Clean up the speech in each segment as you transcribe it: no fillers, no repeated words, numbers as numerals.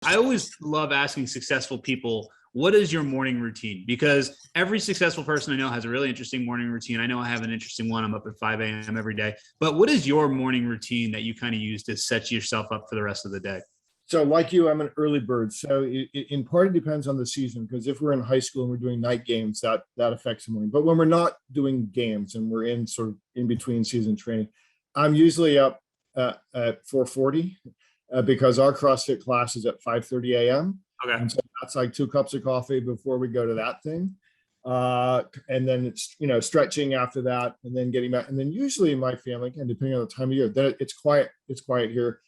I always love asking successful people, what is your morning routine? Because every successful person I know has a really interesting morning routine. I know I have an interesting one. I'm up at 5 a.m. every day. But what is your morning routine that you kind of use to set yourself up for the rest of the day? So like you, I'm an early bird. So in part, it depends on the season, because if we're in high school and we're doing night games, that affects the morning. But when we're not doing games and we're in sort of in between season training, I'm usually up at 4:40 because our CrossFit class is at 5:30 a.m. Okay. And so that's like 2 cups of coffee before we go to that thing. And then it's, stretching after that and then getting back. And then usually my family, and depending on the time of year, that it's quiet. It's quiet here.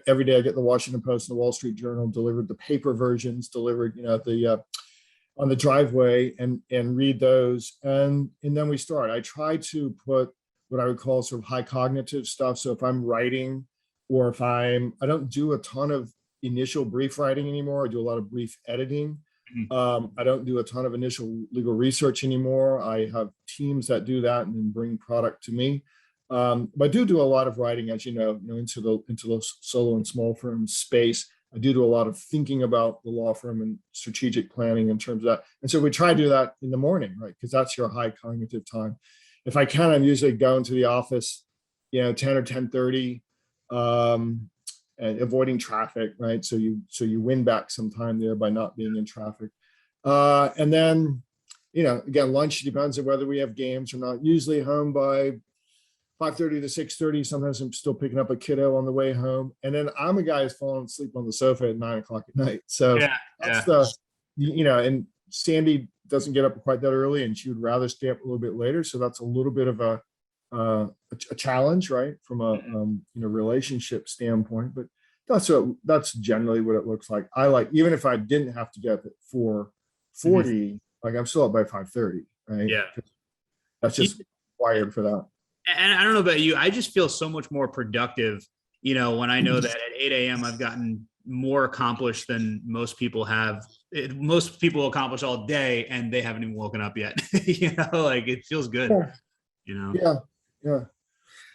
Every day I get the Washington Post and the Wall Street Journal delivered, the paper versions delivered, on the driveway, and read those. And then we start. I try to put what I would call sort of high cognitive stuff. So if I'm writing, or if I don't do a ton of initial brief writing anymore. I do a lot of brief editing. I don't do a ton of initial legal research anymore. I have teams that do that and then bring product to me. But I do a lot of writing, as into the solo and small firm space. I do a lot of thinking about the law firm and strategic planning in terms of that. And so we try to do that in the morning, right? Because that's your high cognitive time. If I can, I'm usually going to the office, 10 or 10:30, and avoiding traffic, right? So you win back some time there by not being in traffic. And then, again, lunch depends on whether we have games or not. Usually home by 5:30 to 6:30. Sometimes I'm still picking up a kiddo on the way home. And then I'm a guy who's falling asleep on the sofa at 9 o'clock at night. So that's and Sandy doesn't get up quite that early, and she would rather stay up a little bit later. So that's a little bit of a challenge, right? From a relationship standpoint, but that's generally what it looks like. I like, even if I didn't have to get up at 4:40, like I'm still up by 5:30, right? Yeah. That's just wired for that. And I don't know about you, I just feel so much more productive, when I know that at 8 a.m. I've gotten more accomplished than most people have. Most people accomplish all day and they haven't even woken up yet. Like it feels good. Yeah.